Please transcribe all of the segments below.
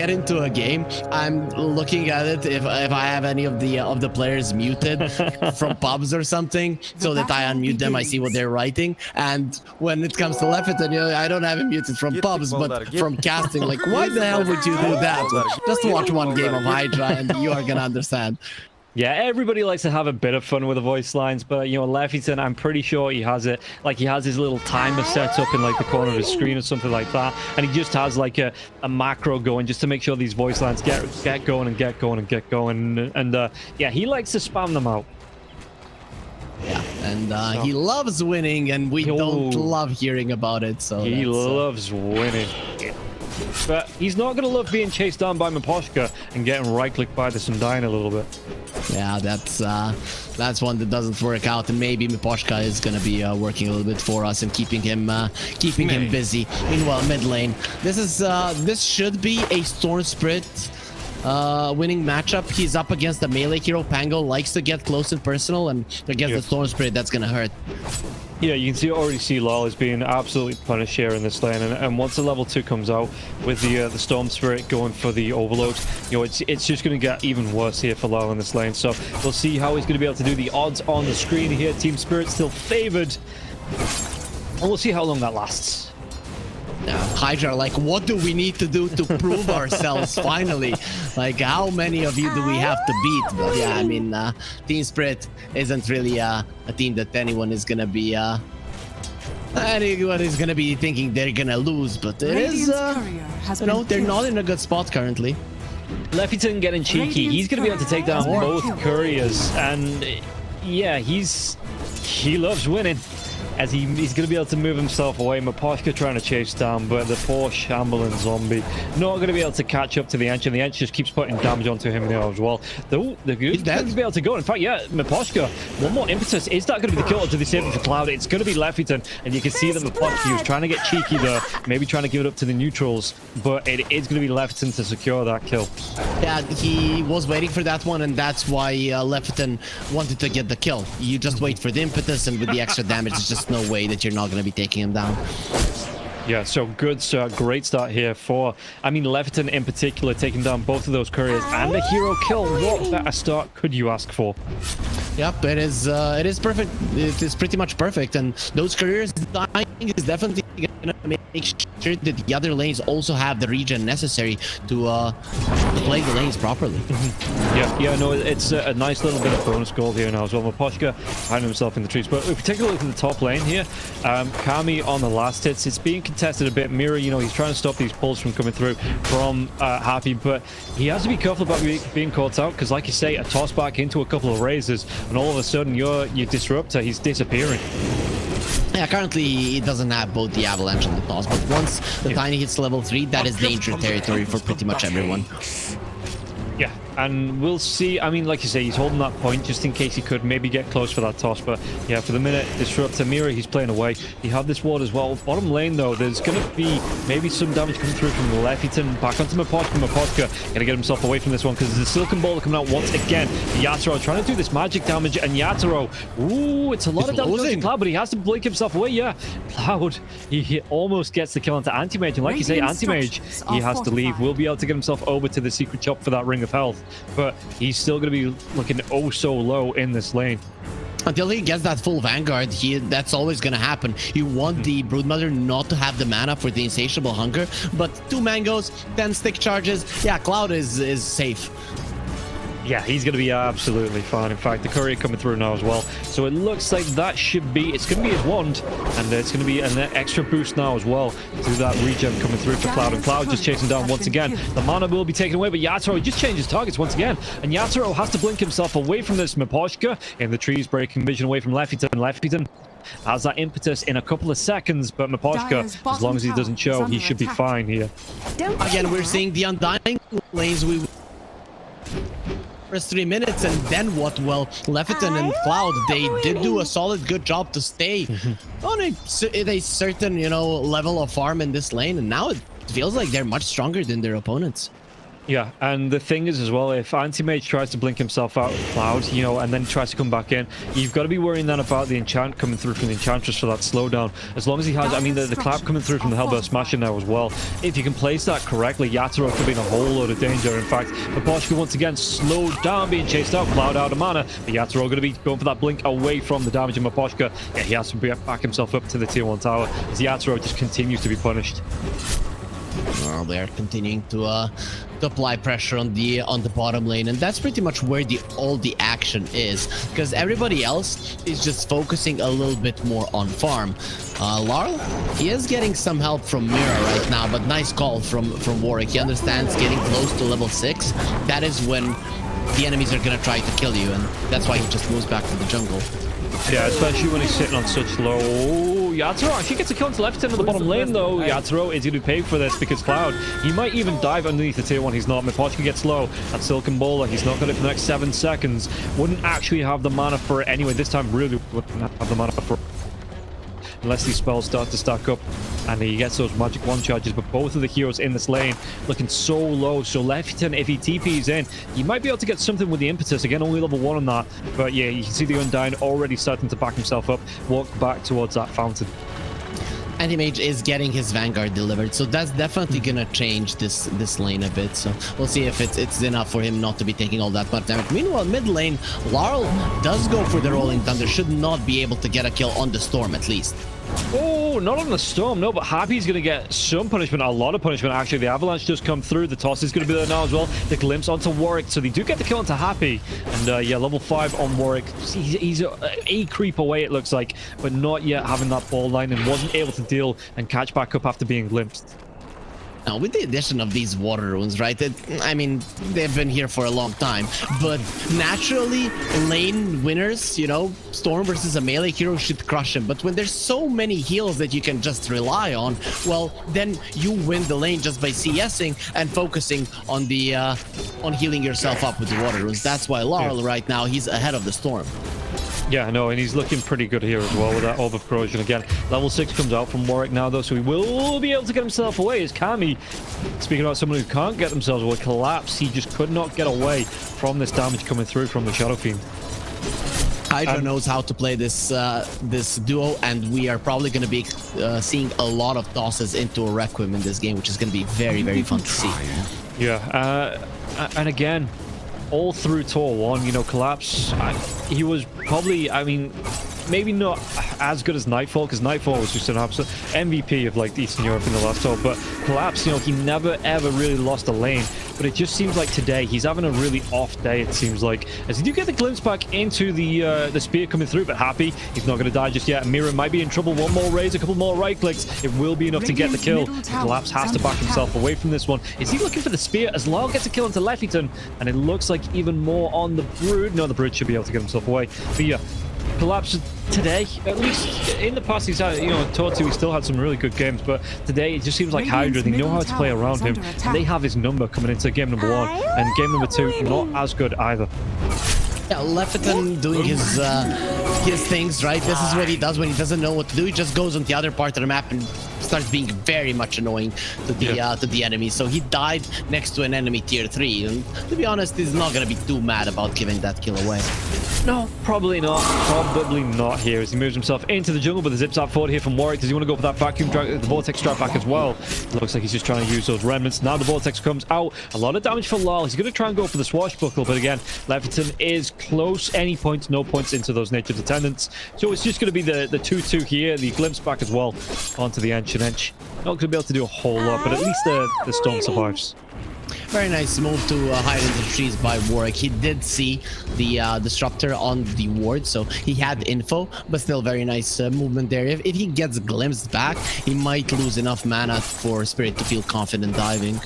get into a game, I'm looking at it if I have any of the players muted from pubs or something, so that I unmute them, I see what they're writing. And when it comes to Lefferton, you know, I don't have him muted from pubs, but from casting. Like, why the hell would you do that? Just watch one game of Hydra, and you are gonna understand. Yeah, everybody likes to have a bit of fun with the voice lines, but you know, Lefferton, I'm pretty sure he has it, like he has his little timer set up in like the corner of his screen or something like that, and he just has like a macro going just to make sure these voice lines get going and get going and get going, and yeah, he likes to spam them out. Yeah, and he loves winning, and we don't love hearing about it. So he loves winning. But he's not going to love being chased down by Miposhka and getting right-clicked by this and dying a little bit. Yeah, that's one that doesn't work out, and maybe Miposhka is going to be working a little bit for us and keeping him busy. Meanwhile, mid lane, this should be a TSpirit winning matchup. He's up against the melee hero. Pango likes to get close and personal, and against the TSpirit, that's going to hurt. Yeah, you can already see Lol is being absolutely punished here in this lane, and once the level 2 comes out with the Storm Spirit going for the Overload, you know, it's just going to get even worse here for Lol in this lane. So we'll see how he's going to be able to do. The odds on the screen here, Team Spirit still favored, and we'll see how long that lasts. Hydra, like, what do we need to do to prove ourselves finally? Like, how many of you do we have to beat? But yeah, I mean, TSpirit isn't really a team that anyone is gonna be thinking they're gonna lose, but it is you know, they're not in a good spot currently. Lefferton getting cheeky. He's gonna be able to take down both couriers, and yeah, he loves winning, as he's going to be able to move himself away. Miposhka trying to chase down, but the poor shambling zombie not going to be able to catch up to the Ench, and the Ench just keeps putting damage onto him there as well. Though the good going to be able to go. In fact, yeah, Miposhka, one more impetus. Is that going to be the kill to disable for Cloud? It's going to be Lefferton, and you can see that Miposhka was trying to get cheeky there, maybe trying to give it up to the neutrals, but it is going to be Lefferton to secure that kill. Yeah, he was waiting for that one, and that's why Lefferton wanted to get the kill. You just wait for the impetus, and with the extra damage, it's just no way that you're not going to be taking him down. Yeah, so good start, great start here for, I mean, Lefferton in particular, taking down both of those couriers and a hero kill. What better start could you ask for? Yep, it is perfect. It is pretty much perfect, and those couriers dying is definitely going to make sure that the other lanes also have the regen necessary to play the lanes properly. Yeah, no, it's a nice little bit of bonus gold here now as well. Miposhka hiding himself in the trees, but if we take a look at the top lane here, Kami on the last hits, it's being contested a bit. Mira, you know, he's trying to stop these pulls from coming through from Happy, but he has to be careful about being caught out, because like you say, a toss back into a couple of razors, and all of a sudden your disruptor, he's disappearing. Yeah, currently he doesn't have both the avalanche and the toss, but once the tiny hits level 3, that is danger territory for pretty much everyone. Yeah, and we'll see. I mean, like you say, he's holding that point just in case he could maybe get close for that toss. But yeah, for the minute, Disruptor, Mira, he's playing away. You have this ward as well. Bottom lane, though, there's going to be maybe some damage coming through from Lefferton. Back onto Miposhka. Miposhka going to get himself away from this one, because there's a Silken Boulder coming out once again. Yatoro trying to do this magic damage, and Yatoro, ooh, it's a lot of damage on Cloud, but he has to blink himself away. Yeah, Cloud, he almost gets the kill onto Anti-Mage, and like you say, Anti-Mage, he has to leave. Will be able to get himself over to the secret shop for that Ring of Health, but he's still going to be looking oh so low in this lane. Until he gets that full Vanguard, that's always going to happen. You want the Broodmother not to have the mana for the Insatiable Hunger, but 2 mangoes, 10 stick charges, yeah, Cloud is safe. Yeah, he's going to be absolutely fine. In fact, the courier coming through now as well. So it looks like that should be, it's going to be his wand, and it's going to be an extra boost now as well to that regen coming through for Cloud. And Cloud just chasing down once again. The mana will be taken away, but Yatoro just changes targets once again. And Yatoro has to blink himself away from this Miposhka in the trees, breaking vision away from Lefferton. Lefferton has that impetus in a couple of seconds, but Miposhka, as long as he doesn't show, he should be fine here. Again, we're seeing the Undying lanes. First 3 minutes, and then what? Well, Lefferton and Cloud, they did do a solid good job to stay on a certain, you know, level of farm in this lane, and now it feels like they're much stronger than their opponents. Yeah, and the thing is as well, if Anti-Mage tries to blink himself out of Cloud, you know, and then tries to come back in, you've got to be worrying then about the enchant coming through from the Enchantress for that slowdown. As long as he has, I mean, the clap coming through from the Hellburst Smashing now as well. If you can place that correctly, Yatoro could be in a whole load of danger. In fact, Mapochka once again slowed down, being chased out, Cloud out of mana. But Yatoro going to be going for that blink away from the damage of Mapochka. Yeah, he has to back himself up to the tier 1 tower as Yatoro just continues to be punished. Well, they're continuing to apply pressure on the bottom lane, and that's pretty much where all the action is, because everybody else is just focusing a little bit more on farm. Larl, he is getting some help from Mira right now, but nice call from Warwick. He understands getting close to level 6. That is when the enemies are gonna try to kill you, and that's why he just moves back to the jungle. Yeah, especially when he's sitting on such low. Oh, Yatoro actually gets a kill into left hand on the bottom lane, though. Yatoro is going to be paid for this because Cloud, he might even dive underneath the tier 1. He's not. Mapochka gets low. That Silken Bowler, he's not got it for the next 7 seconds. Wouldn't actually have the mana for it anyway. This time, really wouldn't have the mana for it. Unless these spells start to stack up and he gets those magic 1 charges. But both of the heroes in this lane looking so low. So Lefton, if he TPs in, he might be able to get something with the impetus. Again, only level 1 on that. But yeah, you can see the Undying already starting to back himself up, walk back towards that fountain. Anti-Mage is getting his Vanguard delivered, so that's definitely gonna change this lane a bit. So we'll see if it's enough for him not to be taking all that much damage. Meanwhile, mid lane, Larl does go for the Rolling Thunder. Should not be able to get a kill on the Storm at least. Oh, not on the Storm, no, but Happy's going to get some punishment, a lot of punishment, actually. The Avalanche does come through. The toss is going to be there now as well. The glimpse onto Warwick, so they do get the kill onto Happy. And yeah, level 5 on Warwick. He's a creep away, it looks like, but not yet having that ball line and wasn't able to deal and catch back up after being glimpsed. Now, with the addition of these water runes, right, I mean, they've been here for a long time, but naturally, lane winners, you know, Storm versus a melee hero should crush him. But when there's so many heals that you can just rely on, well, then you win the lane just by CSing and focusing on the on healing yourself up with the water runes. That's why Larl right now, he's ahead of the Storm. Yeah, I know, and he's looking pretty good here as well with that Orb of Corrosion again. Level 6 comes out from Warwick now, though, so he will be able to get himself away. As Kami, speaking about someone who can't get themselves away, Collapse, he just could not get away from this damage coming through from the Shadow Fiend. Hydra knows how to play this this duo, and we are probably going to be seeing a lot of tosses into a Requiem in this game, which is going to be very, very fun to see. Yeah, and again, all through Tour 1, you know, Collapse, he was probably, I mean, maybe not as good as Nightfall, because Nightfall was just an absolute MVP of like Eastern Europe in the last tour, but Collapse, you know, he never ever really lost a lane. But it just seems like today he's having a really off day, it seems like, as he do get the glimpse back into the spear coming through. But Happy, he's not going to die just yet. Mira might be in trouble. One more raise, a couple more right clicks, it will be enough to get the kill. Collapse has to back himself away from this one. Is he looking for the spear as Lyle gets a kill into Leffington? And it looks like even more on the Brood. No, the Brood should be able to get himself away. But yeah, Collapse today, at least in the past, he's had, you know, Tour 2, he still had some really good games, but today it just seems like Hydra, they know how to play around him, and they have his number coming into game number 1, and game number 2, not as good either. Yeah, Lefferton doing his things, right? This is what he does when he doesn't know what to do. He just goes on the other part of the map and starts being very much annoying to the enemy. So he died next to an enemy tier 3, and to be honest, he's not gonna be too mad about giving that kill away. No, probably not. Probably not here as he moves himself into the jungle, but the zip zap forward here from Warwick. Does he want to go for that vacuum drag, the Vortex strap back as well? Looks like he's just trying to use those remnants. Now the Vortex comes out. A lot of damage for Lal. He's going to try and go for the swashbuckle, but again, Lefferton is close. Any points, no points into those nature's attendants. So it's just going to be the 2-2 here. The glimpse back as well onto the Ench. Not going to be able to do a whole lot, but at least the storm survives. Very nice move to hide into the trees by Warwick. He did see the disruptor on the ward, so he had info, but still very nice movement there. If he gets glimpsed back, he might lose enough mana for Spirit to feel confident diving.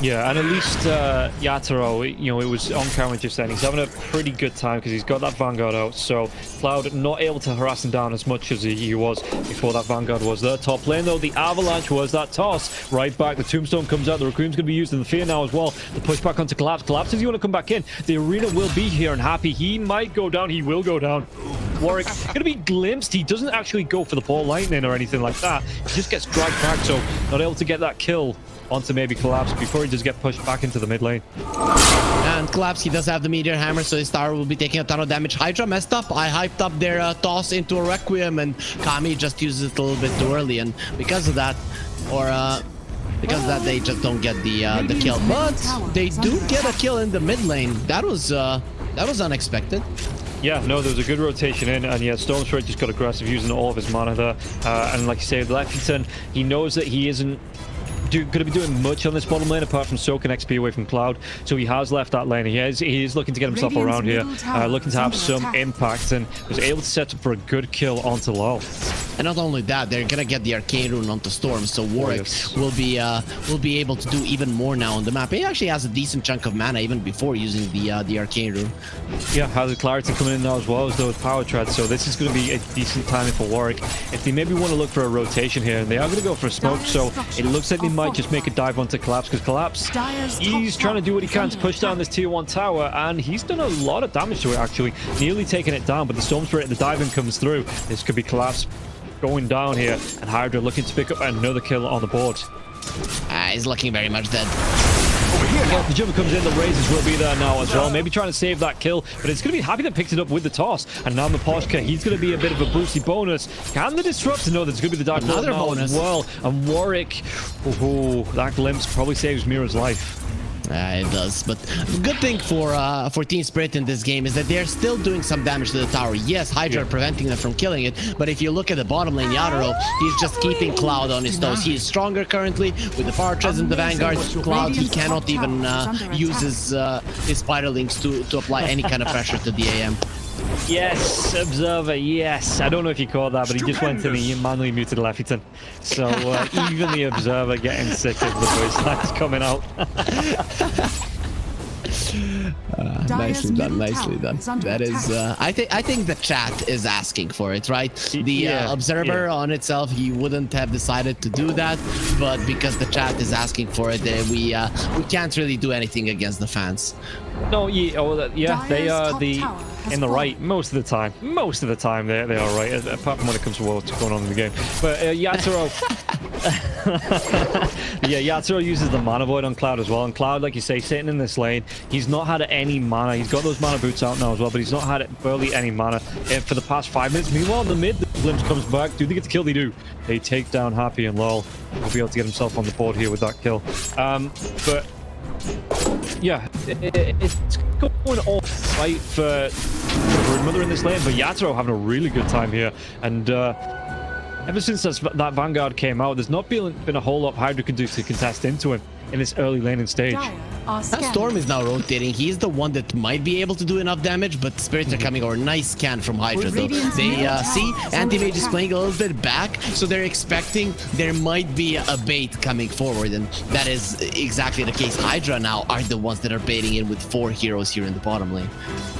Yeah, and at least Yatoro, you know, it was on camera just then. He's having a pretty good time because he's got that Vanguard out. So Cloud not able to harass him down as much as he was before that Vanguard was there. Top lane though, the Avalanche was that toss right back. The Tombstone comes out. The Requiem's going to be used in the Fear now as well. The push back onto Collapse. Collapse, if you want to come back in, the arena will be here and Happy. He might go down. He will go down. Warwick going to be glimpsed. He doesn't actually go for the ball lightning or anything like that. He just gets dragged back, so not able to get that kill onto maybe Collapse before he does get pushed back into the mid lane. And Collapse, he does have the Meteor Hammer, so his tower will be taking a ton of damage. Hydra messed up. I hyped up their toss into a Requiem, and Kami just uses it a little bit too early, and because of that, they just don't get the kill. But they do get a kill in the mid lane. That was unexpected. Yeah, no, there was a good rotation in, and yeah, TSpirit just got aggressive using all of his mana there. And like you say, Leffington, he knows that he isn't going to be doing much on this bottom lane apart from soaking XP away from Cloud, so he has left that lane. He is looking to get himself around here, looking to have some impact, and was able to set up for a good kill onto Lol. And not only that, they're gonna get the Arcane Rune onto Storm, so Warwick will be able to do even more now on the map. He actually has a decent chunk of mana even before using the Arcane Rune. Yeah, has the clarity coming in now as well as those power treads, so this is going to be a decent timing for Warwick. If they maybe want to look for a rotation here, and they are going to go for a smoke, so it looks like they might just make a dive onto Collapse, because Collapse, he's trying to do what he can to push down this tier 1 tower, and he's done a lot of damage to it actually, nearly taking it down, but the Stormspirit and the diving comes through. This could be Collapse going down here, and Hydra looking to pick up another kill on the board. He's looking very much dead. Yeah, the jumper comes in, the razors will be there now as well, maybe trying to save that kill, but it's going to be happy that picked it up with the toss. And now Miposhka, he's going to be a bit of a boosty bonus. Can the disrupt? No, there's going to be the dark another bonus as well. And Warwick, oh, that glimpse probably saves Mira's life. It does, but the good thing for TSpirit in this game is that they're still doing some damage to the tower. Yes, Hydra preventing them from killing it, but if you look at the bottom lane, Yatoro, he's just keeping Cloud on his toes. He is stronger currently with the power treads and the Vanguard. Cloud, he cannot even use his Spiderlings to apply any kind of pressure to the AM. Yes, Observer, yes. I don't know if you caught that, but he just went and he manually muted Leffington. So even the Observer getting sick of the voice lines coming out. Nicely done, nicely done. That is, I think the chat is asking for it, right? The Observer on itself, he wouldn't have decided to do that, but because the chat is asking for it, we can't really do anything against the fans. No, they are in the right most of the time. Most of the time, they are right, apart from when it comes to what's going on in the game. But Yatoro, Yatoro uses the Mana Void on Cloud as well. And Cloud, like you say, sitting in this lane, he's not had any mana. He's got those mana boots out now as well, but he's not had barely any mana for the past 5 minutes. Meanwhile, in the mid, the glimpse comes back. Do they get the kill? They do. They take down Happy, and Lol will be able to get himself on the board here with that kill. But yeah, it's going all right for Broodmother in this lane, but Yatoro having a really good time here. And ever since that Vanguard came out, there's not been a whole lot Hydra can do to contest into him in this early laning stage. That Storm is now rotating. He's the one that might be able to do enough damage, but Spirits are coming over. Nice scan from Hydra though. They see Anti-Mage is playing a little bit back, so they're expecting there might be a bait coming forward, and that is exactly the case. Hydra now are the ones that are baiting in with 4 heroes here in the bottom lane.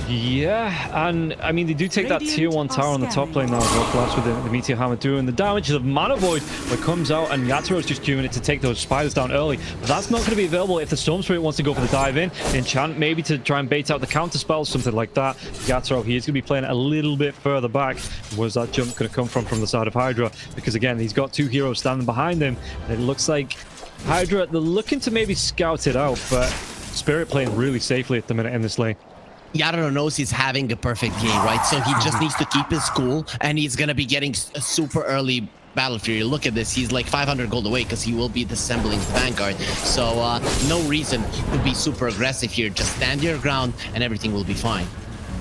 Yeah, and I mean, they do take that tier 1 tower on the top lane now as well, plus with the Meteor Hammer doing the damage. The Mana Void that comes out, and Yatoro's just doing it to take those spiders down early. But that's not going to be available if the Stormspirit wants to go for the dive in. Enchant maybe to try and bait out the counter spells, something like that. Yatoro, he is going to be playing a little bit further back. Where's that jump going to come from the side of Hydra? Because again, he's got 2 heroes standing behind him. And it looks like Hydra, they're looking to maybe scout it out, but Spirit playing really safely at the minute in this lane. Yatoro knows he's having a perfect game, right? So he just needs to keep his cool, and he's going to be getting a super early Battle Fury. Look at this. He's like 500 gold away because he will be disassembling the Vanguard. So no reason to be super aggressive here. Just stand your ground and everything will be fine.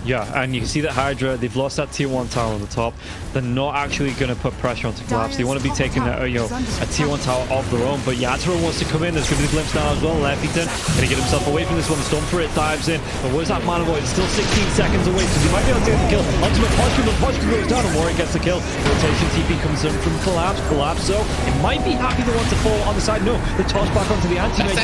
Yeah, and you can see that Hydra, they've lost that tier 1 tower on the top. They're not actually going to put pressure onto Collapse. They want to be taking a tier 1 tower of their own, but Yatoro wants to come in. There's going to be the glimpse now as well. Leffington going to get himself away from this one. The Stormspirit dives in, but where's that Mana Void? It's still 16 seconds away, so he might be able to get the kill. Ultimate Miposhka goes down, and Warwick gets the kill. Rotation TP comes in from Collapse, so it might be happy to want to fall on the side. No, the toss back onto the Anti-Mage.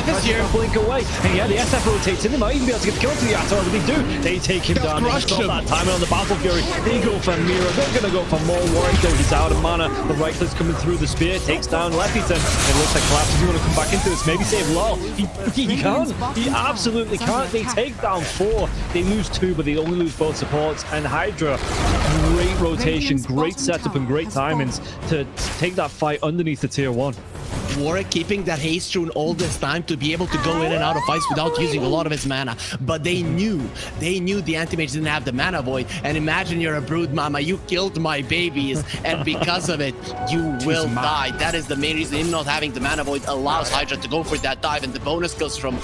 Blink away, and yeah, the SF rotates in. They might even be able to get the kill to the Yatoro, but they do. They take him down. Stop that timing on the Battle Fury. They go for Mira. They're going to go for more. Warwick, though, he's out of mana. The right click's coming through the spear, takes down Leffington. It looks like Collapse is going to come back into this. Maybe save Lol. He can't. He absolutely can't. They take down 4. They lose 2, but they only lose both supports. And Hydra, great rotation, great setup, and great timings to take that fight underneath the tier 1. Warwick keeping that haste rune all this time to be able to go in and out of fights without using a lot of his mana. But they knew the anti-mage didn't have the mana void. And imagine you're a brood mama, you killed my babies, and because of it, you will die. That is the main reason. Him not having the mana void allows Hydra to go for that dive, and the bonus kills from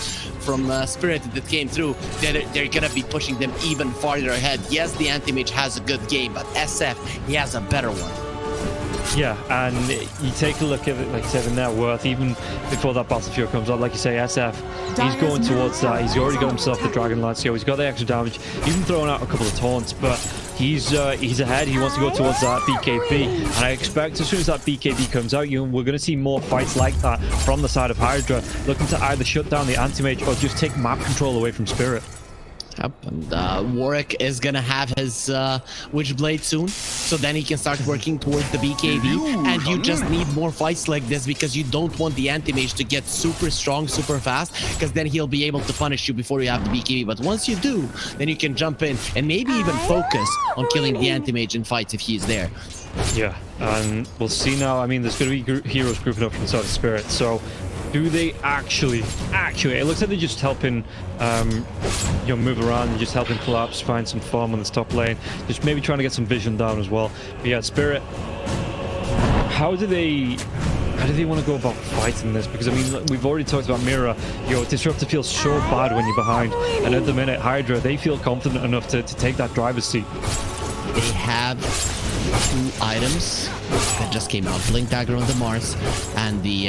Spirit that came through, they're gonna be pushing them even farther ahead. Yes, the anti-mage has a good game, but SF, he has a better one. Yeah, and you take a look at it, like I said, the net worth, even before that Battlefield comes out, like you say, SF, he's going towards that. He's already got himself the Dragon Lance, so he's got the extra damage, even throwing out a couple of taunts, but he's ahead. He wants to go towards that BKB, and I expect as soon as that BKB comes out, we're going to see more fights like that from the side of Hydra, looking to either shut down the anti-mage or just take map control away from Spirit. Yep, and Warwick is gonna have his Witchblade soon, so then he can start working towards the BKB, and you just need more fights like this because you don't want the anti-mage to get super strong super fast, because then he'll be able to punish you before you have the BKB. But once you do, then you can jump in and maybe even focus on killing the anti-mage in fights if he's there. Yeah, and we'll see now. I mean, there's going to be heroes grouping up from the side of Spirit, so do they actually, it looks like they're just helping, move around and just helping Collapse find some farm on this top lane. Just maybe trying to get some vision down as well. But yeah, Spirit, how do they want to go about fighting this? Because, I mean, we've already talked about Mira. Disruptor feels so bad when you're behind. And at the minute, Hydra, they feel confident enough to take that driver's seat. They have 2 items that just came out: Blink Dagger on the Mars and the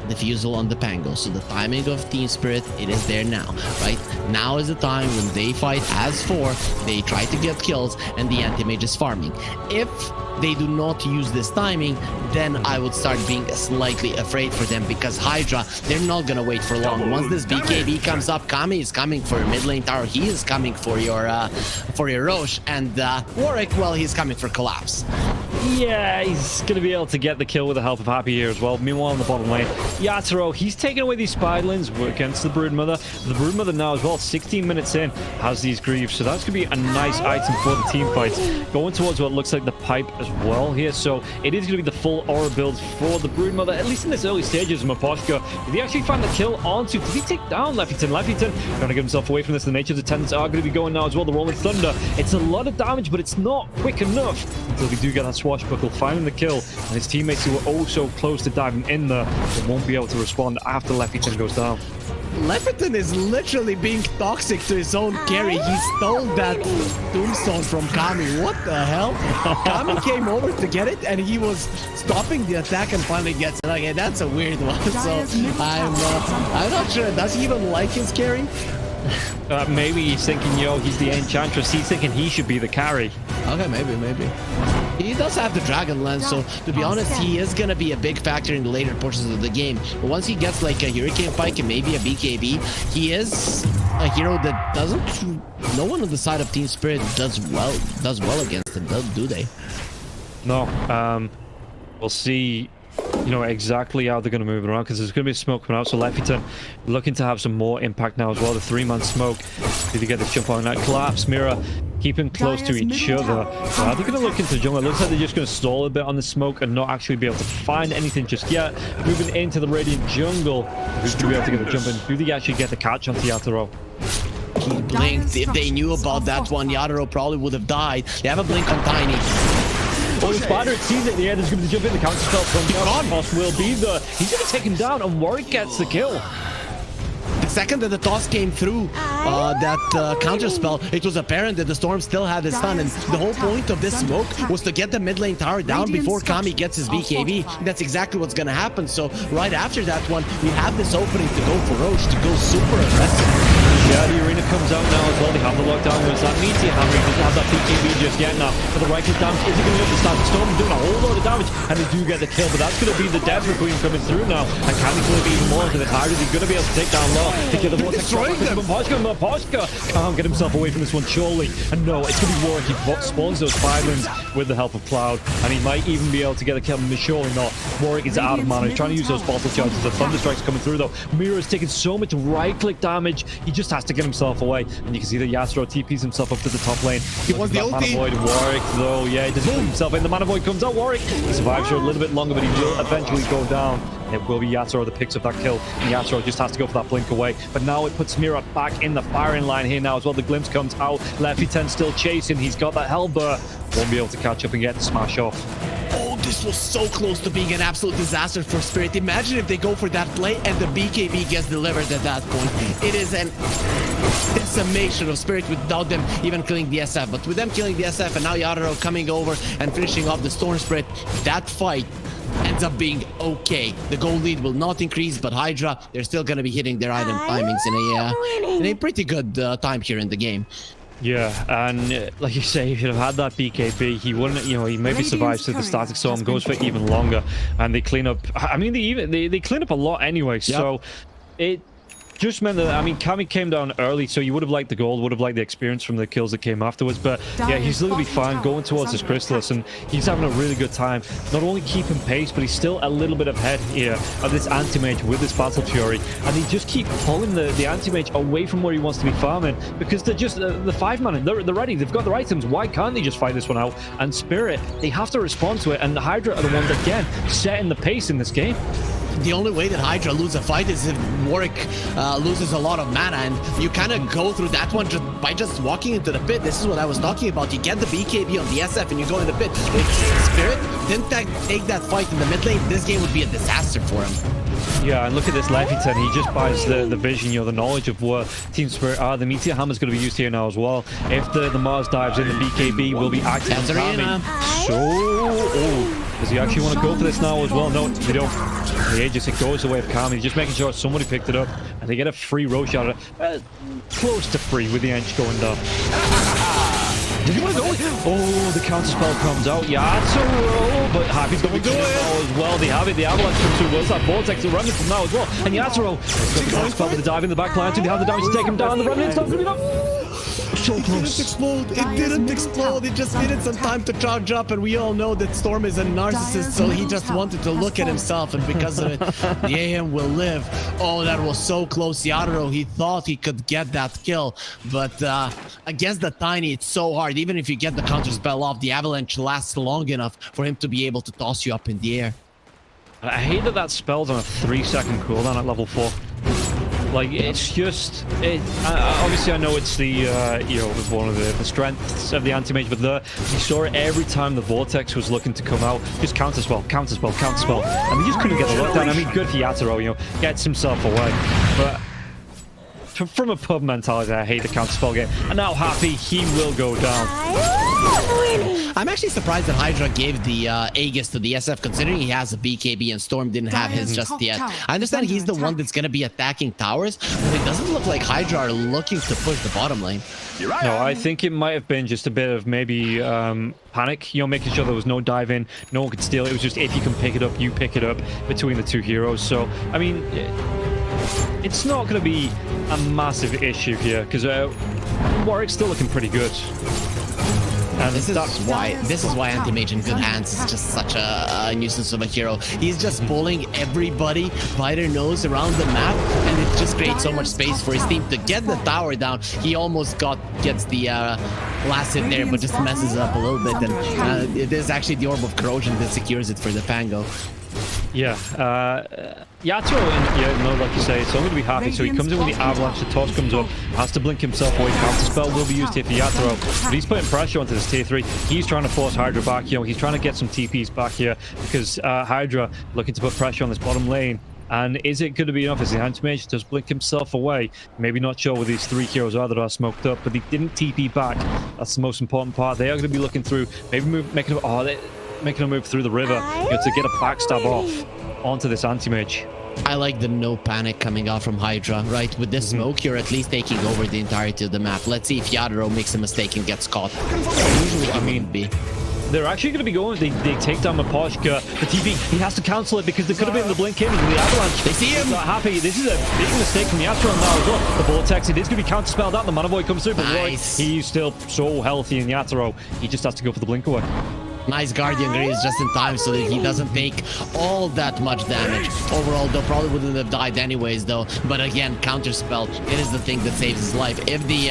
Diffusal on the Pango. So the timing of TSpirit, it is there now, right? Now is the time when they fight as 4, they try to get kills, and the anti-mage is farming. If they do not use this timing, then I would start being slightly afraid for them, because Hydra, they're not gonna wait for long. Once this BKB comes up, Kami is coming for your mid lane tower, he is coming for your Roche, and Warwick, well, he's coming for Collapse. Yeah, he's going to be able to get the kill with the help of Happy here as well. Meanwhile, on the bottom lane, Yatoro, he's taking away these spiderlings against the Broodmother. The Broodmother now as well, 16 minutes in, has these Greaves. So that's going to be a nice item for the team fights. Going towards what looks like the pipe as well here. So it is going to be the full aura build for the Broodmother, at least in this early stages of Maposhka. Did he actually find the kill onto? Did he take down Leffington? Leffington trying to get himself away from this. The Nature's Attendants are going to be going now as well. The Rolling Thunder. It's a lot of damage, but it's not quick enough until we do get that swashbuckle, finding the kill, and his teammates who are oh so close to diving in there, but won't be able to respond after Leffington goes down. Leffington is literally being toxic to his own carry. He stole that tombstone from Kami. What the hell? Kami came over to get it, and he was stopping the attack and finally gets it. Okay, that's a weird one. So I'm not sure. Does he even like his carry? Maybe he's thinking, he's the Enchantress. He's thinking he should be the carry. Okay, maybe. He does have the Dragon Lance, so to be honest, he is going to be a big factor in the later portions of the game. But once he gets like a Hurricane Pike and maybe a BKB, he is a hero that no one on the side of TSpirit does well against him, do they? No, we'll see exactly how they're going to move it around, because there's going to be smoke coming out. So Leffington looking to have some more impact now as well. The 3-man smoke. Did he get this jump on that? Collapse, Mira keeping close to each other. They're going to look into the jungle. It looks like they're just going to stall a bit on the smoke and not actually be able to find anything just yet. Moving into the Radiant jungle. Who's going to be able to get the jump in? Do they actually get the catch onto Yatoro? He blinked. If they knew about that one, Yatoro probably would have died. They have a blink on Tiny. Oh, the Spider, it sees it. Yeah, there's going to be jump in. The counter spell from Toss will be there. He's going to take him down, and Warwick gets the kill. The second that the toss came through that counter spell, it was apparent that the Storm still had his stun, and the whole point of this smoke was to get the mid lane tower down before Kami gets his BKB. That's exactly what's going to happen. So right after that one, we have this opening to go for Roche, to go super aggressive. Yeah, the arena comes out now as well. They have the lockdown moves. That meteor hammer, he doesn't have that BKB just yet now. For the right click damage, is he going to get the start? The Storm doing a whole load of damage, and they do get the kill, but that's going to be the Death Queen coming through now. And Kami's going to be even more into the Hydra. He's going to be able to take down Law. To kill the Maposhka can't get himself away from this one, surely. And no, it's going to be Warwick. He spawns those Firelands with the help of Cloud, and he might even be able to get a kill, but surely not. Warwick is out of mana. He's trying to use those bottle charges. The Thunder Strike's coming through, though. Mira's taking so much right-click damage. He just has to get himself away, and you can see that Yatoro TPs himself up to the top lane. He wants the ulti. Warwick, though, yeah, he doesn't put himself in. The mana void comes out. Warwick, he survives for a little bit longer, but he will eventually go down. And it will be Yatoro that picks up that kill. And Yatoro just has to go for that blink away. But now it puts Mirat back in the firing line here now as well. The glimpse comes out. Lefty 10 still chasing. He's got that Hellbur. Won't be able to catch up and get the smash off. Oh, this was so close to being an absolute disaster for Spirit. Imagine if they go for that play and the BKB gets delivered at that point. It is an decimation of Spirit without them even killing the SF. But with them killing the SF and now Yatoro coming over and finishing off the Storm Spirit, that fight ends up being okay. The goal lead will not increase, but Hydra, they're still going to be hitting their item timings in a pretty good time here in the game. Yeah, and like you say, if you'd have had that BKB, he wouldn't, you know, he maybe survives to the static storm, goes for even longer, and they clean up. I mean, they clean up a lot anyway, so it just meant that, I mean, Kami came down early, so you would have liked the gold, would have liked the experience from the kills that came afterwards, but yeah, he's still gonna be fine going towards this Chrysalis, and he's having a really good time, not only keeping pace, but he's still a little bit ahead here of this anti-mage with this Battle Fury, and they just keep pulling the anti-mage away from where he wants to be farming, because they're just, the 5-man, they're ready, they've got their items, why can't they just fight this one out? And Spirit, they have to respond to it, and the Hydra are the ones, again, setting the pace in this game. The only way that Hydra loses a fight is if Warwick loses a lot of mana, and you kind of go through that one by just walking into the pit. This is what I was talking about. You get the BKB on the SF and you go in the pit. If Spirit didn't take that fight in the mid lane, this game would be a disaster for him. Yeah, and look at this Lefty 10. He just buys the vision, you know, the knowledge of what Team Spirit are. The Meteor Hammer is going to be used here now as well. If the Mars dives in, the BKB will be active and timing. So, does he actually want to go for this now as well? No, they don't. The Aegis, it goes away with Kami. Just making sure somebody picked it up, and they get a free Roche out of it. Close to free with the Ench going down. Did he want to go? Oh, the counter spell comes out. Yatoro, but Happy's going to be doing it as well. They have it. The Avalanche comes through. What's that? Vortex will run from now as well. And Yatoro has got the counter spell with the dive in the back line. They have the damage to take him down. The Remnant's not good enough. So close. It didn't explode. It just needed some time to charge up, and we all know that Storm is a narcissist, so he just wanted to look at himself, and because of it, the AM will live. Oh, that was so close. Yatoro, he thought he could get that kill, but against the Tiny, it's so hard. Even if you get the counter spell off, the Avalanche lasts long enough for him to be able to toss you up in the air. I hate that that spell's on a 3-second cooldown at level 4. Like, it's just, obviously I know it's the, you know, one of the strengths of the anti-mage, but you saw it every time the Vortex was looking to come out. Just counterspell, counterspell, counterspell. And they just couldn't get the lockdown. I mean, good for Yatoro, you know, gets himself away. But from a pub mentality, I hate the counterspell game. And now Happy, he will go down. I'm actually surprised that Hydra gave the Aegis to the SF, considering he has a BKB and Storm didn't have his just yet. I understand he's the one that's going to be attacking towers, but it doesn't look like Hydra are looking to push the bottom lane. No, I think it might have been just a bit of maybe panic, you know, making sure there was no dive in, no one could steal it. It was just if you can pick it up, you pick it up between the two heroes. So, I mean, it's not going to be a massive issue here because Warwick's still looking pretty good. And this is why Anti-Mage in good hands is just such a nuisance of a hero. He's just pulling everybody by their nose around the map, and it just creates so much space for his team to get the tower down. He almost gets the last hit there, but just messes up a little bit. And it is actually the Orb of Corrosion that secures it for the Pango. Yeah, Yatoro, like you say, it's only going to be happy. So he comes in with the Avalanche, the toss comes up, has to blink himself away. Counter spell will be used here for Yatoro, but he's putting pressure onto this tier 3. He's trying to force Hydra back. You know, he's trying to get some TPs back here because Hydra looking to put pressure on this bottom lane. And is it going to be enough? As the Anti-Mage does blink himself away? Maybe not sure where these 3 heroes are that are smoked up, but they didn't TP back. That's the most important part. They are going to be looking through, maybe making a move through the river, you know, to get a backstab off onto this Anti-Mage. I like the no panic coming out from Hydra, right? With this smoke, you're at least taking over the entirety of the map. Let's see if Yatoro makes a mistake and gets caught. Usually, I mean, they're actually going to be going. They take down Maposhka. The TP, he has to cancel it because there could have been the blink in and the Avalanche. They see him. Not happy. This is a big mistake from Yatoro now as well. The Vortex, it is going to be counterspelled out. The Mana Void comes through, but nice. He's still so healthy in Yatoro. He just has to go for the blink away. Nice Guardian Grace just in time so that he doesn't take all that much damage. Overall, though, probably wouldn't have died anyways, though. But again, counterspell, it is the thing that saves his life. If the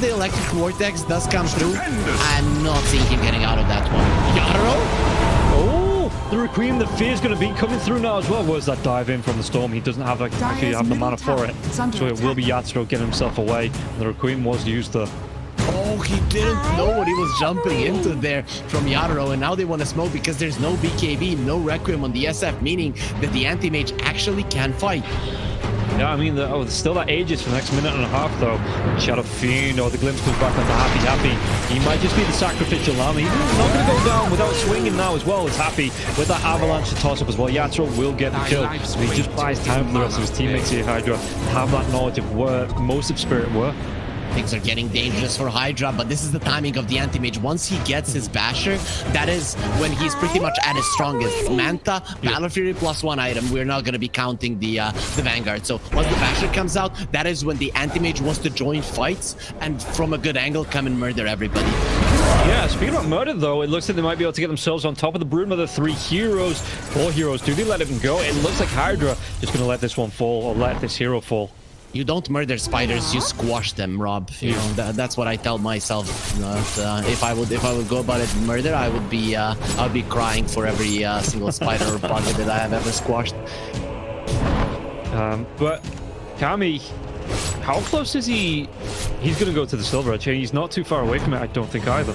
Electric Vortex does come through, I'm not seeing him getting out of that one. Yatoro? Oh! The Requiem, the Fear's going to be coming through now as well. Where's that dive in from the Storm? He doesn't have actually have the mana for it. So it will be Yatoro getting himself away. And the Requiem was used there. Oh, he didn't know what he was jumping into there from Yatoro, and now they want to smoke because there's no BKB, no Requiem on the SF, meaning that the anti-mage actually can fight. Yeah, I mean, there's still that Aegis for the next minute and a half, though. Shadow Fiend, the glimpse comes back onto Happy. He might just be the sacrificial lamb. He's not going to go down without swinging now as well as Happy with that avalanche to toss up as well. Yatoro will get the kill. So he just buys time for the rest of his teammates here, Hydra, have that knowledge of where most of Spirit were. Things are getting dangerous for Hydra, but this is the timing of the anti-mage. Once he gets his basher, that is when he's pretty much at his strongest. Manta, Battle Fury +1 item. We're not going to be counting the Vanguard. So once the basher comes out, that is when the anti-mage wants to join fights and from a good angle come and murder everybody. Yeah, speaking about murder, though, it looks like they might be able to get themselves on top of the Broodmother. 4 heroes. Do they let him go? It looks like Hydra just going to let this one fall, or let this hero fall. You don't murder spiders, you squash them, Rob. You know, that's what I tell myself. If I would go about it murder, I would be crying for every single spider or bug that I have ever squashed. But Kami, how close is he? He's gonna go to the Silver Edge. He's not too far away from it, I don't think either.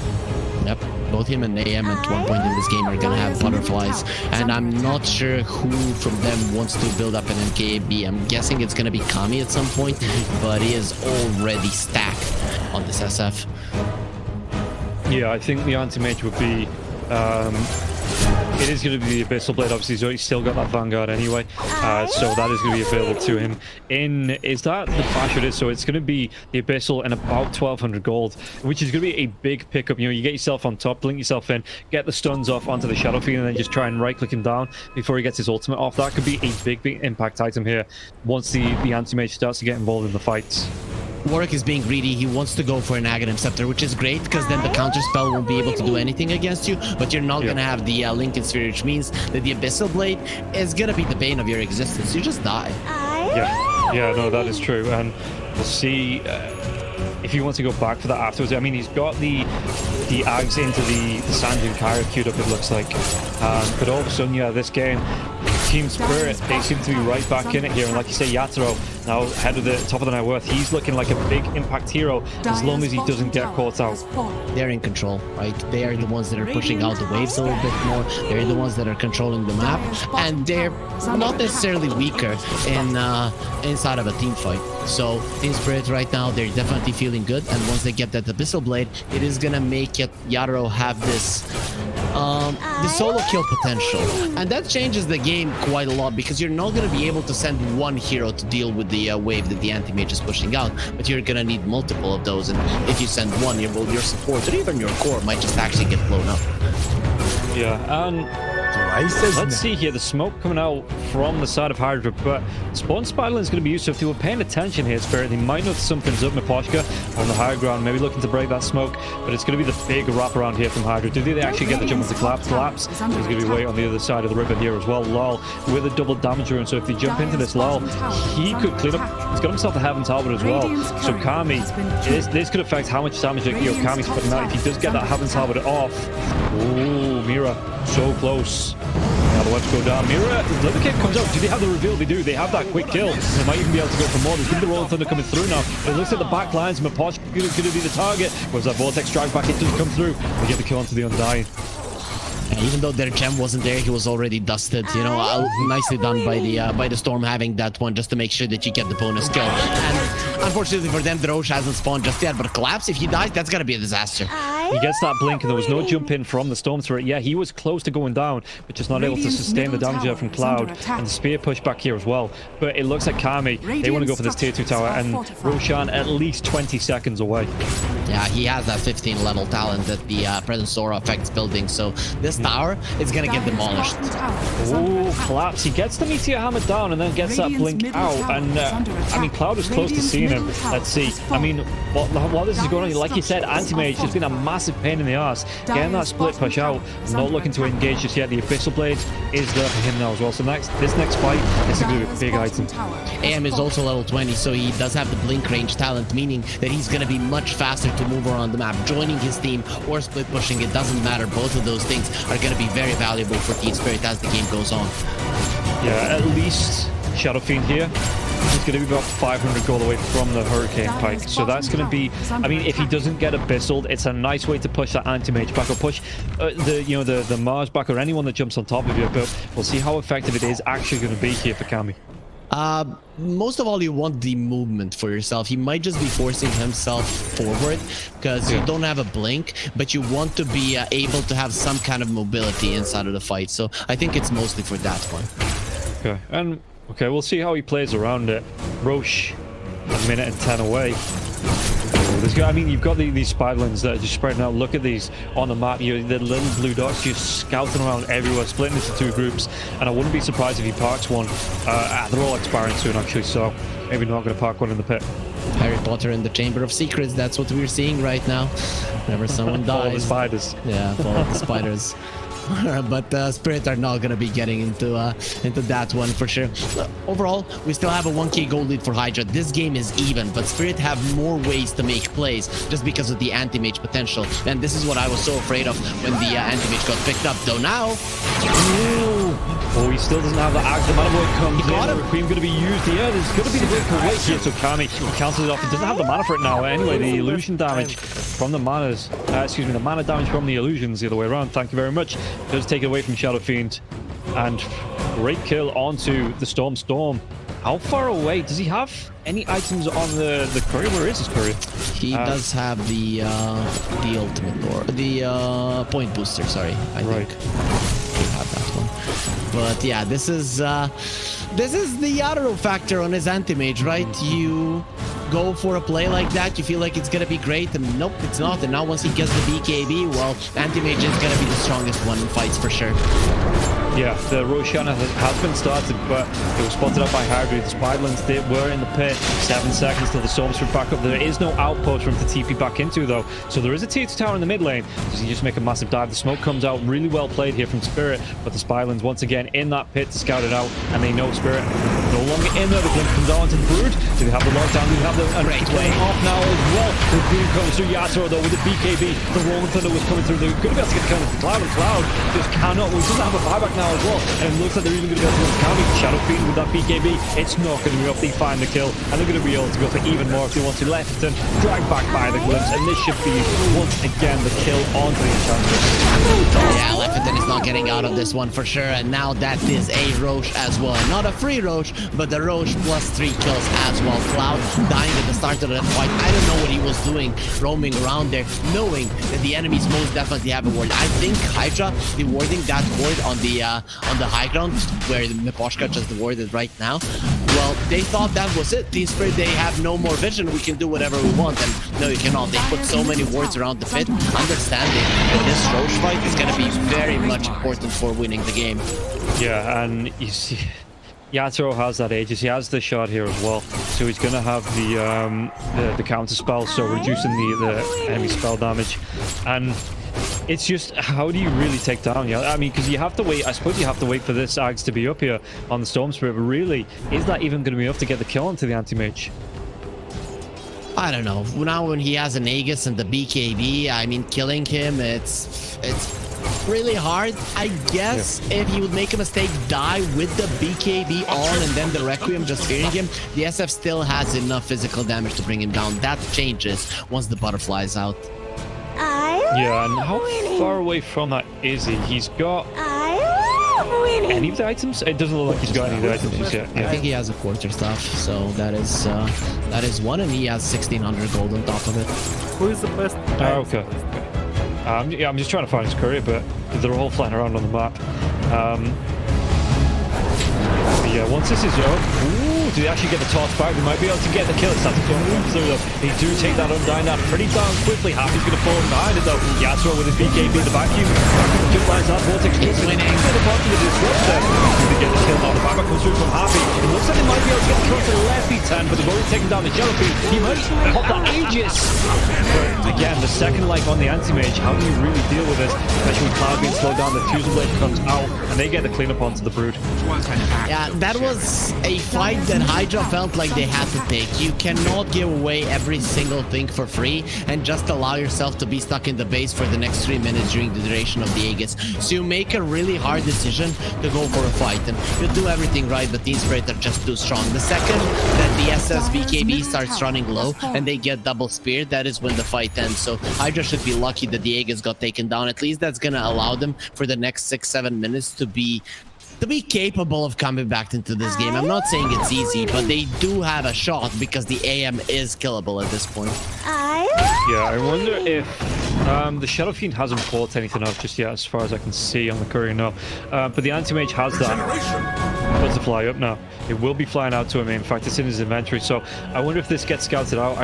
Yep, both him and AM at one point in this game are gonna have butterflies, and I'm not sure who from them wants to build up an MKB. I'm guessing it's gonna be Kami at some point, but he is already stacked on this SF. Yeah, I think the anti-mage would be it is going to be the Abyssal Blade. Obviously, he's still got that Vanguard anyway, so that is going to be available to him. Is that the bash it is? So it's going to be the Abyssal and about 1,200 gold, which is going to be a big pickup. You know, you get yourself on top, blink yourself in, get the stuns off onto the Shadow Fiend, and then just try and right-click him down before he gets his ultimate off. That could be a big impact item here once the anti-mage starts to get involved in the fights. Warwick is being greedy. He wants to go for an Aghanim Scepter, which is great because then the counter spell won't be able to do anything against you, but you're not going to have the Lincoln Sphere, which means that the Abyssal Blade is going to be the bane of your existence. You just die. Yeah, no, that is true. And we'll see if he wants to go back for that afterwards. I mean, he's got the Ags into the Sanjin Kyra queued up, it looks like. But all of a sudden, yeah, this game, TSpirit, they seem to be right back in it here. And like you say, Yatoro, now head of the top of the net worth, he's looking like a big impact hero as long as he doesn't get caught out. They're in control, right? They are the ones that are pushing out the waves a little bit more. They're the ones that are controlling the map, and they're not necessarily weaker in inside of a team fight. So TSpirit right now, they're definitely feeling good, and once they get that Abyssal Blade, it is gonna make Yatoro have this the solo kill potential, and that changes the game quite a lot because you're not going to be able to send one hero to deal with the wave that the anti-mage is pushing out, but you're going to need multiple of those, and if you send one, your support or even your core might just actually get blown up. Yeah, and let's see here, the smoke coming out from the side of Hydra, but Spawn Spiral is going to be used. So if they were paying attention here, Spirit, they might know something's up. Miposhka on the high ground, maybe looking to break that smoke, but it's going to be the big wraparound here from Hydra. Do they actually get the jump into collapse? He's going to be waiting on the other side of the river here as well. Lol, with a double damage rune, so if they jump into this, Lol, he could clean up. He's got himself the Heaven's Halberd as well. So Kami, this could affect how much damage Kami's putting out. If he does get that Heaven's Halberd off, ooh, Mira, so close. Now the webs go down. Mira, Leather Cape comes out. Do they have the reveal? They do. They have that quick kill. They might even be able to go for more. There's going to be the Rolling Thunder coming through now. It looks like the back lines. Maposh going to be the target. Whereas that Vortex strike back, it doesn't come through. They get the kill onto the Undying. Even though their gem wasn't there, he was already dusted. You know, nicely done by the Storm having that one just to make sure that you get the bonus kill. And unfortunately for them, the Roche hasn't spawned just yet. But Collapse, if he dies, that's gonna be a disaster. He gets that blink, and there was no jump in from the Storm turret. Yeah, he was close to going down, but just not able to sustain the damage there from Cloud. And the spear push back here as well. But it looks like Kami, they want to go for this tier 2 tower, and Roshan at least 20 seconds away. Yeah, he has that 15 level talent that the Presence Aura affects building, so this tower is gonna get demolished. Oh, Collapse. He gets the Meteor Hammer down and then gets that blink out. And I mean, Cloud is close to seeing him. Let's see. I mean, while this is going on, like you said, Anti-Mage, there's been a massive massive pain in the ass. Getting that split push out, not looking to engage just yet. The Abyssal Blade is there for him now as well. So this next fight is going to be a big item. AM is also level 20, so he does have the blink range talent, meaning that he's going to be much faster to move around the map. Joining his team or split pushing, it doesn't matter. Both of those things are going to be very valuable for TSpirit as the game goes on. Yeah, at least Shadow Fiend here. He's going to be about 500 gold away from the Hurricane Pike. So that's going to be, I mean, if he doesn't get Abyssal, it's a nice way to push that anti-mage back or push the Mars back or anyone that jumps on top of you. But we'll see how effective it is actually going to be here for Kami. Most of all, you want the movement for yourself. He might just be forcing himself forward because you don't have a blink, but you want to be able to have some kind of mobility inside of the fight. So I think it's mostly for that one. Okay, and okay, we'll see how he plays around it. Roche, a minute and 10 away. I mean, you've got these spiderlings that are just spreading out. Look at these on the map. The little blue dots just scouting around everywhere, splitting into two groups. And I wouldn't be surprised if he parks one. They're all expiring soon, actually, so maybe not going to park one in the pit. Harry Potter in the Chamber of Secrets, that's what we're seeing right now. Whenever someone dies. Follow the spiders. Yeah, follow the spiders. But Spirit are not going to be getting into that one for sure. Overall, we still have a 1k gold lead for Hydra. This game is even, but Spirit have more ways to make plays just because of the anti-mage potential. And this is what I was so afraid of when the anti-mage got picked up. Though now... Oh, he still doesn't have the axe. The mana void comes in. The Requiem going to be used here. There's going to be the break away here. So Kami cancels it off. He doesn't have the mana for it now. Anyway, the illusion damage from the manas. The mana damage from the illusions the other way around. Thank you very much. Does take it away from Shadow Fiend. And great kill onto the Storm. How far away? Does he have any items on the courier? Where is his courier? He does have the ultimate or the point booster. Sorry, I think he have that one. But yeah, this is the Yatoro factor on his anti-mage, right? You go for a play like that, you feel like it's gonna be great, and nope, it's not. And now once he gets the BKB, well, anti-mage is gonna be the strongest one in fights for sure. Yeah, the Roshanna has been started, but it was spotted up by Hydra. The Spiderlands were in the pit. 7 seconds till the Stormsprint back up. There is no outpost for him to TP back into, though. So there is a tier 2 tower in the mid lane. Does he just make a massive dive? The smoke comes out. Really well played here from Spirit, but the Spiderlands once again in that pit to scout it out, and they know Spirit no longer in there. The glimpse comes out into the Brood. Do they have the lockdown? Do they have the playing off now as well? The Brood comes through Yatoro, though, with the BKB. The Rolling Thunder was coming through. They're going to be able to get kind of Cloud, and Cloud just cannot. We doesn't have a buyback now as well, and it looks like they're even going to be able to counter Shadow Fiend with that BKB. It's not going to be enough. They find the kill, and they're going to be able to go for even more if they want to. Lefton dragged back by the glimpse, and this should be once again the kill onto the Enchantress. Yeah, Lefton is not getting out of this one for sure, and now that is a Roche as well. Not a free Roche, but the Roche plus 3 kills as well. Cloud dying at the start of that fight. I don't know what he was doing, roaming around there, knowing that the enemies most definitely have a ward. I think Hydra, the warding that ward on the high ground where the Miposhka just warded right now, well, they thought that was it. TSpirit, they have no more vision. We can do whatever we want, and no, you cannot. They put so many wards around the pit, understanding that this Roche fight is going to be very much important for winning the game. Yeah, and you see, Yatoro has that Aegis. He has the shot here as well, so he's going to have the counter spell, so reducing the enemy spell damage. And it's just, how do you really take down? Yeah, I mean, because you have to wait. I suppose you have to wait for this Ags to be up here on the Storm Spirit, but really, is that even going to be enough to get the kill onto the anti-mage? I don't know. Now when he has an Aegis and the BKB, I mean, killing him, it's really hard. I guess if he would make a mistake, die with the BKB on and then the Requiem just fearing him, the SF still has enough physical damage to bring him down. That changes once the butterfly's out. Yeah, and how far away from that is he? He's got any of the items? It doesn't look like he's got any of the items just yet. Yeah. I think he has a quarter staff, so that is one, and he has 1600 gold on top of it. Who is the best? Okay. Yeah, I'm just trying to find his courier, but they're all flying around on the map. But yeah, once this is up, ooh, Do they actually get the toss back? They might be able to get the kill. It's starting to move through though. They do take that Undying down pretty darn quickly. Happy's going to fall behind it though. Yatoro with his BKB in the vacuum. Jump lines out. Vortex is winning. The bottom of the disruptor. They get the kill now. The backup comes through from Happy. It looks like they might be able to get the kill to the left E10, but they've already taken down the Jello Bean. He might pop that Aegis. But again, the second life on the anti-mage, how do you really deal with this? Especially with Cloud being slowed down, the Fusion Blade comes out, and they get the cleanup onto the Brood. Yeah, that was a fight that Hydra felt like they had to take. You cannot give away every single thing for free and just allow yourself to be stuck in the base for the next 3 minutes during the duration of the Aegis. So you make a really hard decision to go for a fight, and you do everything right, but TSpirit are just too strong. The second that the SS BKB starts running low and they get double spear, that is when the fight ends. So Hydra should be lucky that the Aegis got taken down. At least that's gonna allow them for the next 6-7 minutes to be capable of coming back into this game. I'm not saying it's easy, but they do have a shot because the AM is killable at this point. Yeah, I wonder if the Shadow Fiend hasn't bought anything up just yet, as far as I can see on the courier now. But the anti-mage has that. Wants to fly up now. It will be flying out to him. In fact, it's in his inventory. So I wonder if this gets scouted out.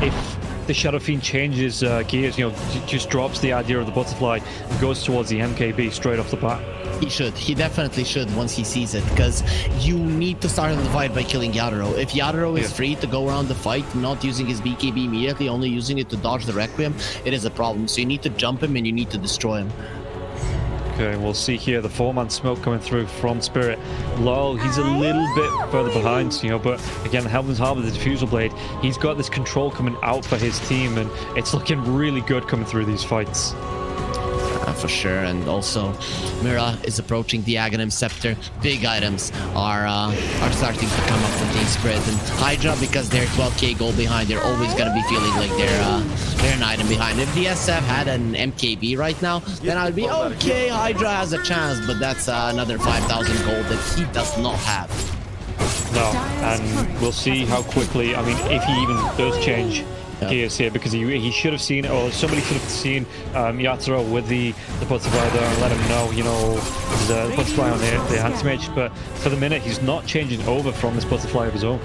If the Shadow Fiend changes gears, you know, just drops the idea of the butterfly and goes towards the MKB straight off the bat. He should. He definitely should once he sees it, because you need to start the fight by killing Yatoro. If Yatoro is free to go around the fight, not using his BKB immediately, only using it to dodge the Requiem, it is a problem. So you need to jump him and you need to destroy him. Okay, we'll see here the 4-man smoke coming through from Spirit. Lol, he's a little bit further behind, you know, but again, Heaven's Harbor, the Diffusal Blade, he's got this control coming out for his team, and it's looking really good coming through these fights. For sure, and also Mira is approaching the Aghanim Scepter. Big items are starting to come up for TSpirit, and Hydra, because they're 12k gold behind, they're always gonna be feeling like they're an item behind. If the SF had an MKB right now, then I'd be okay, Hydra has a chance, but that's another 5,000 gold that he does not have. No, and we'll see how quickly, I mean, if he even does change gears here, because he should have seen, or somebody should have seen Yatoro with the butterfly there and let him know, you know, there's a butterfly on the anti-mage, but for the minute he's not changing over from this butterfly of his own.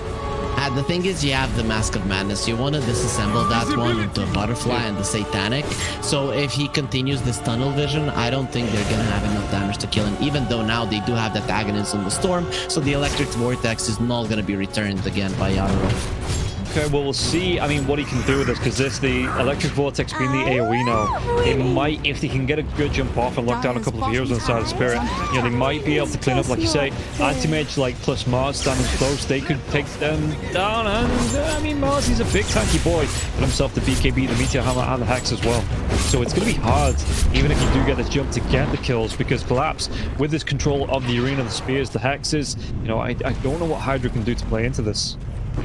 The thing is, you have the Mask of Madness. You want to disassemble that one into a butterfly and the Satanic. So if he continues this tunnel vision, I don't think they're going to have enough damage to kill him, even though now they do have that Agonist in the Storm, so the Electric Vortex is not going to be returned again by Yatoro. Okay, well, we'll see, I mean, what he can do with this, because the Electric Vortex being the AoE now, it might, if they can get a good jump off and lock down a couple of heroes on the side of Spirit, you know, they might be able to clean up, like you say. Anti-mage like plus Mars standing close, they could take them down, and I mean, Mars, he's a big tanky boy, but himself the BKB, the Meteor Hammer, and the Hex as well. So it's going to be hard, even if you do get this jump, to get the kills, because Collapse, with this control of the arena, the spears, the hexes, you know, I don't know what Hydra can do to play into this.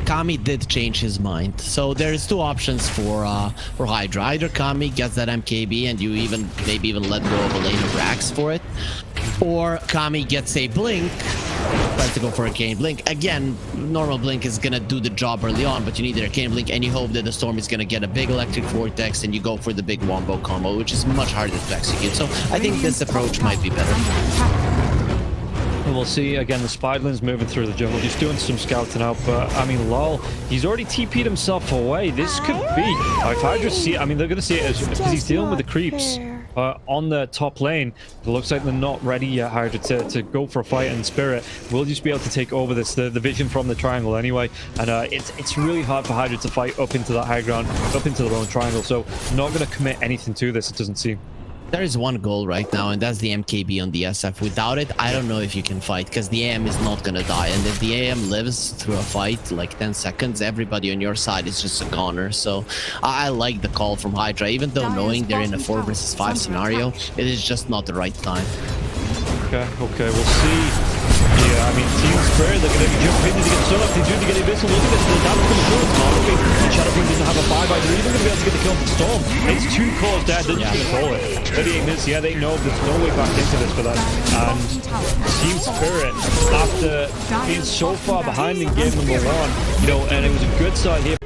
Kami did change his mind, so there's two options for Hydra. Either Kami gets that MKB and you maybe even let go of a lane of Rax for it, or Kami gets a blink, tries to go for Arcane Blink. Again, normal blink is gonna do the job early on, but you need an Arcane Blink, and you hope that the Storm is gonna get a big Electric Vortex, and you go for the big Wombo combo, which is much harder to execute. So I think this approach might be better. And we'll see, again, the Spiderling's moving through the jungle, just doing some scouting out, but, I mean, lol, he's already TP'd himself away. This could be, if Hydra see, I mean, they're going to see it as, because he's dealing with the creeps on the top lane. It looks like they're not ready yet, Hydra, to go for a fight, and Spirit will just be able to take over this, the vision from the triangle anyway, and it's really hard for Hydra to fight up into that high ground, up into their own triangle, so not going to commit anything to this, it doesn't seem. There is one goal right now, and that's the MKB on the SF. Without it, I don't know if you can fight, because the AM is not going to die. And if the AM lives through a fight, like 10 seconds, everybody on your side is just a goner. So I like the call from Hydra, even though knowing they're in a 4 versus 5 scenario, it is just not the right time. Okay, we'll see. Yeah, I mean, TSpirit, they're going to jump in to get sun up. They do to get Abyssal. Look at this. The damage coming through. It's not okay. The Shadow Fiend doesn't have a buyback. They're even going to be able to get the kill from Storm. It's 2 cores dead. They're just going to call it. 38 minutes. Yeah, they know there's no way back into this for them. And TSpirit, after being so far behind in game number 1, you know, and it was a good side here.